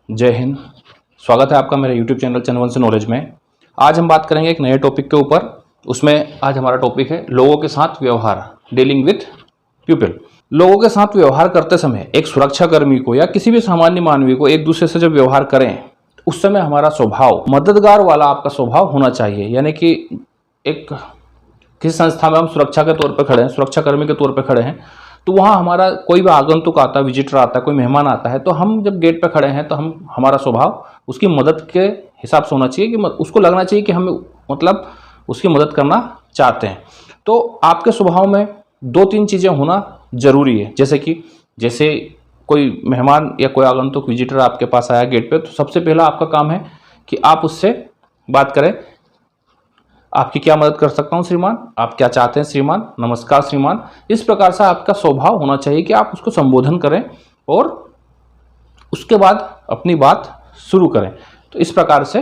जय हिंद। स्वागत है आपका मेरे YouTube चैनल चंदन से नॉलेज में। आज हम बात करेंगे एक नए टॉपिक के ऊपर। उसमें आज हमारा टॉपिक है लोगों के साथ व्यवहार, डीलिंग विथ पीपल। लोगों के साथ व्यवहार करते समय एक सुरक्षाकर्मी को या किसी भी सामान्य मानवी को एक दूसरे से जब व्यवहार करें उस समय हमारा स्वभाव मददगार वाला आपका स्वभाव होना चाहिए। यानी कि एक किसी संस्था में हम सुरक्षा के तौर पर खड़े हैं, सुरक्षाकर्मी के तौर पर खड़े हैं, तो वहाँ हमारा कोई भी आगंतुक आता है, विजिटर आता है, कोई मेहमान आता है, तो हम जब गेट पे खड़े हैं तो हमारा स्वभाव उसकी मदद के हिसाब से होना चाहिए कि उसको लगना चाहिए कि हम मतलब उसकी मदद करना चाहते हैं। तो आपके स्वभाव में दो तीन चीज़ें होना ज़रूरी है। जैसे कोई मेहमान या कोई आगंतुक विजिटर आपके पास आया गेट पे, तो सबसे पहला आपका काम है कि आप उससे बात करें, आपकी क्या मदद कर सकता हूं श्रीमान, आप क्या चाहते हैं श्रीमान, नमस्कार श्रीमान। इस प्रकार से आपका स्वभाव होना चाहिए कि आप उसको संबोधन करें और उसके बाद अपनी बात शुरू करें। तो इस प्रकार से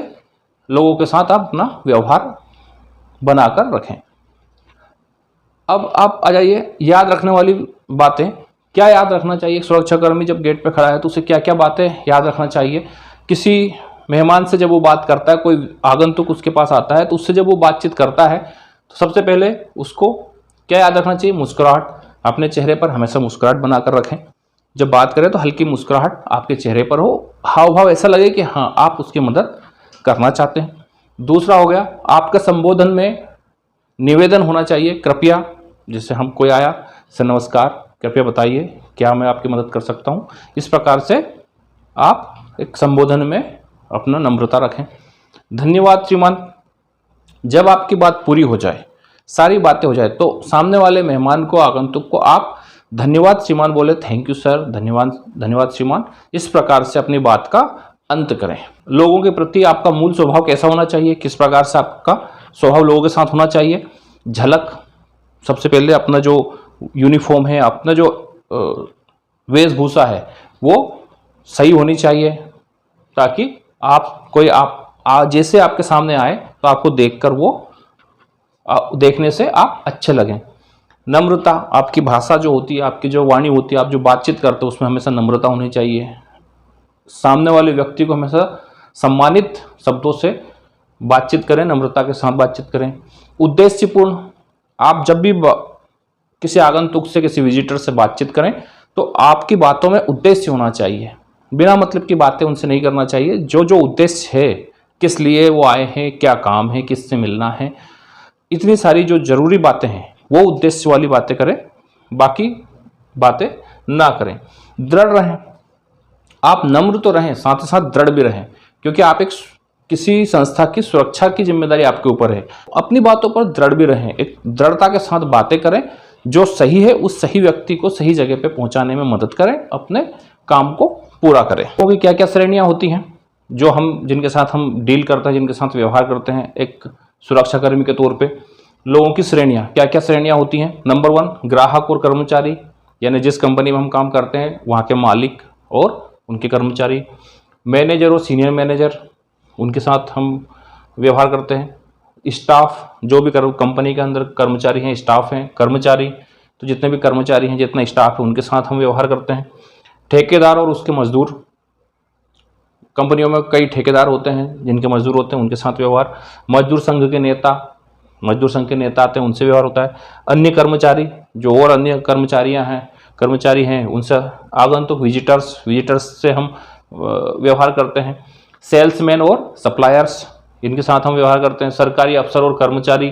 लोगों के साथ आप अपना व्यवहार बनाकर रखें। अब आप आ जाइए याद रखने वाली बातें। क्या याद रखना चाहिए? एक सुरक्षाकर्मी जब गेट पर खड़ा है तो उसे क्या क्या बातें याद रखना चाहिए? किसी मेहमान से जब वो बात करता है, कोई आगंतुक उसके पास आता है, तो उससे जब वो बातचीत करता है तो सबसे पहले उसको क्या याद रखना चाहिए? मुस्कुराहट। अपने चेहरे पर हमेशा मुस्कुराहट बनाकर रखें। जब बात करें तो हल्की मुस्कुराहट आपके चेहरे पर हो, हाव भाव ऐसा लगे कि हाँ आप उसकी मदद करना चाहते हैं। दूसरा हो गया, आपका संबोधन में निवेदन होना चाहिए, कृपया। जैसे हम कोई आया, सर नमस्कार, कृपया बताइए क्या मैं आपकी मदद कर सकता हूँ। इस प्रकार से आप एक संबोधन में अपना नम्रता रखें। धन्यवाद श्रीमान। जब आपकी बात पूरी हो जाए, सारी बातें हो जाए, तो सामने वाले मेहमान को, आगंतुक को आप धन्यवाद श्रीमान बोले, थैंक यू सर, धन्यवाद श्रीमान। इस प्रकार से अपनी बात का अंत करें। लोगों के प्रति आपका मूल स्वभाव कैसा होना चाहिए, किस प्रकार से आपका स्वभाव लोगों के साथ होना चाहिए? झलक। सबसे पहले अपना जो यूनिफॉर्म है, अपना जो वेशभूषा है वो सही होनी चाहिए, ताकि जैसे आपके सामने आए तो आपको देखकर वो देखने से आप अच्छे लगें। नम्रता। आपकी भाषा जो होती है, आपकी जो वाणी होती है, आप जो बातचीत करते हो उसमें हमेशा नम्रता होनी चाहिए। सामने वाले व्यक्ति को हमेशा सम्मानित शब्दों से बातचीत करें, नम्रता के साथ बातचीत करें। उद्देश्यपूर्ण। आप जब भी किसी आगंतुक से, किसी विजिटर से बातचीत करें तो आपकी बातों में उद्देश्य होना चाहिए। बिना मतलब की बातें उनसे नहीं करना चाहिए। जो जो उद्देश्य है, किस लिए वो आए हैं, क्या काम है, किससे मिलना है, इतनी सारी जो जरूरी बातें हैं वो उद्देश्य वाली बातें करें, बाकी बातें ना करें। दृढ़ रहें। आप नम्र तो रहें, साथ ही साथ दृढ़ भी रहें, क्योंकि आप किसी संस्था की सुरक्षा की जिम्मेदारी आपके ऊपर है। अपनी बातों पर दृढ़ भी रहें, एक दृढ़ता के साथ बातें करें। जो सही है उस सही व्यक्ति को सही जगह पे पहुंचाने में मदद करें, अपने काम को पूरा करें। तो क्या क्या श्रेणियां होती हैं जिनके साथ हम डील करते हैं, जिनके साथ व्यवहार करते हैं एक सुरक्षाकर्मी के तौर पे? लोगों की श्रेणियां, क्या क्या श्रेणियां होती हैं? नंबर 1, ग्राहक और कर्मचारी, यानी जिस कंपनी में हम काम करते हैं वहाँ के मालिक और उनके कर्मचारी। मैनेजर और सीनियर मैनेजर, उनके साथ हम व्यवहार करते हैं। स्टाफ, जो भी कंपनी के अंदर कर्मचारी हैं, स्टाफ हैं, कर्मचारी, तो जितने भी कर्मचारी हैं, जितना स्टाफ है, उनके साथ हम व्यवहार करते हैं। ठेकेदार और उसके मजदूर, कंपनियों में कई ठेकेदार होते हैं, जिनके मजदूर होते हैं, उनके साथ व्यवहार। मजदूर संघ के नेता आते हैं, उनसे व्यवहार होता है। अन्य कर्मचारी, जो और अन्य कर्मचारी हैं, उनसे आगंतुक विजिटर्स से हम व्यवहार करते हैं। सेल्समैन और सप्लायर्स, इनके साथ हम व्यवहार करते हैं। सरकारी अफसर और कर्मचारी।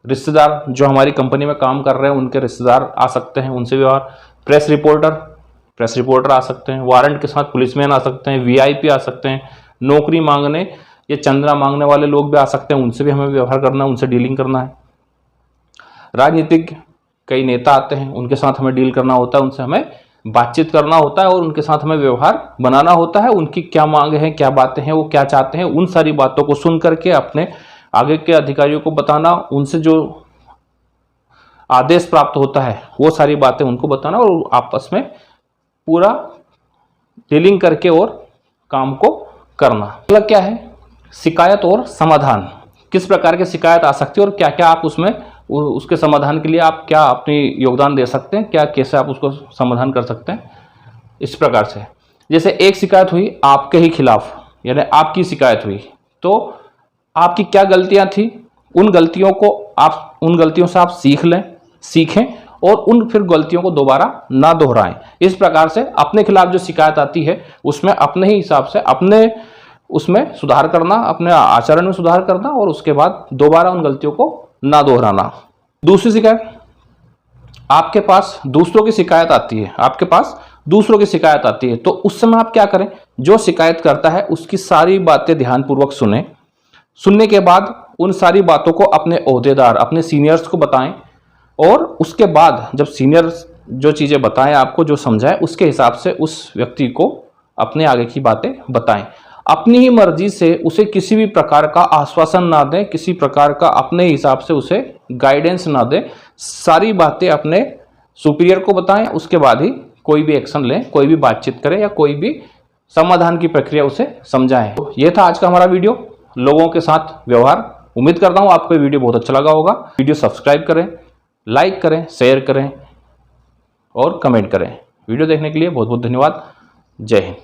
रिश्तेदार, जो हमारी कंपनी में काम कर रहे हैं उनके रिश्तेदार आ सकते हैं, उनसे व्यवहार। प्रेस रिपोर्टर आ सकते हैं। वारंट के साथ पुलिसमैन आ सकते हैं। वीआईपी आ सकते हैं। नौकरी मांगने या चंदा मांगने वाले लोग भी आ सकते हैं, उनसे भी हमें व्यवहार करना है, उनसे डीलिंग करना है। राजनीतिक कई नेता आते हैं, उनके साथ हमें डील करना होता है, उनसे हमें बातचीत करना होता है और उनके साथ हमें व्यवहार बनाना होता है। उनकी क्या मांग है, क्या बातें हैं, वो क्या चाहते हैं, उन सारी बातों को सुन करके अपने आगे के अधिकारियों को बताना, उनसे जो आदेश प्राप्त होता है वो सारी बातें उनको बताना और आपस में पूरा डीलिंग करके और काम को करना। मतलब क्या है? शिकायत और समाधान। किस प्रकार की शिकायत आ सकती है और क्या क्या आप उसके समाधान के लिए आप क्या अपनी योगदान दे सकते हैं, क्या कैसे आप उसको समाधान कर सकते हैं, इस प्रकार से। जैसे एक शिकायत हुई आपके ही खिलाफ, यानी आपकी शिकायत हुई, तो आपकी क्या गलतियां थी, उन गलतियों से आप सीखें और उन फिर गलतियों को दोबारा ना दोहराएं। इस प्रकार से अपने खिलाफ जो शिकायत आती है उसमें अपने ही हिसाब से अपने उसमें सुधार करना, अपने आचरण में सुधार करना और उसके बाद दोबारा उन गलतियों को ना दोहराना। दूसरी शिकायत, आपके पास दूसरों की शिकायत आती है, तो उस समय आप क्या करें, जो शिकायत करता है उसकी सारी बातें ध्यानपूर्वक सुनने के बाद उन सारी बातों को अपने ओहदेदार, अपने सीनियर्स को बताएं और उसके बाद जब सीनियर्स जो चीज़ें बताएं आपको, जो समझाएं, उसके हिसाब से उस व्यक्ति को अपने आगे की बातें बताएं। अपनी ही मर्जी से उसे किसी भी प्रकार का आश्वासन ना दें, किसी प्रकार का अपने हिसाब से उसे गाइडेंस ना दें। सारी बातें अपने सुपीरियर को बताएं, उसके बाद ही कोई भी एक्शन लें, कोई भी बातचीत करें या कोई भी समाधान की प्रक्रिया उसे समझाएं। तो ये था आज का हमारा वीडियो, लोगों के साथ व्यवहार। उम्मीद करता हूँ आपको ये वीडियो बहुत अच्छा लगा होगा। वीडियो सब्सक्राइब करें, लाइक करें, शेयर करें और कमेंट करें। वीडियो देखने के लिए बहुत बहुत धन्यवाद। जय हिंद।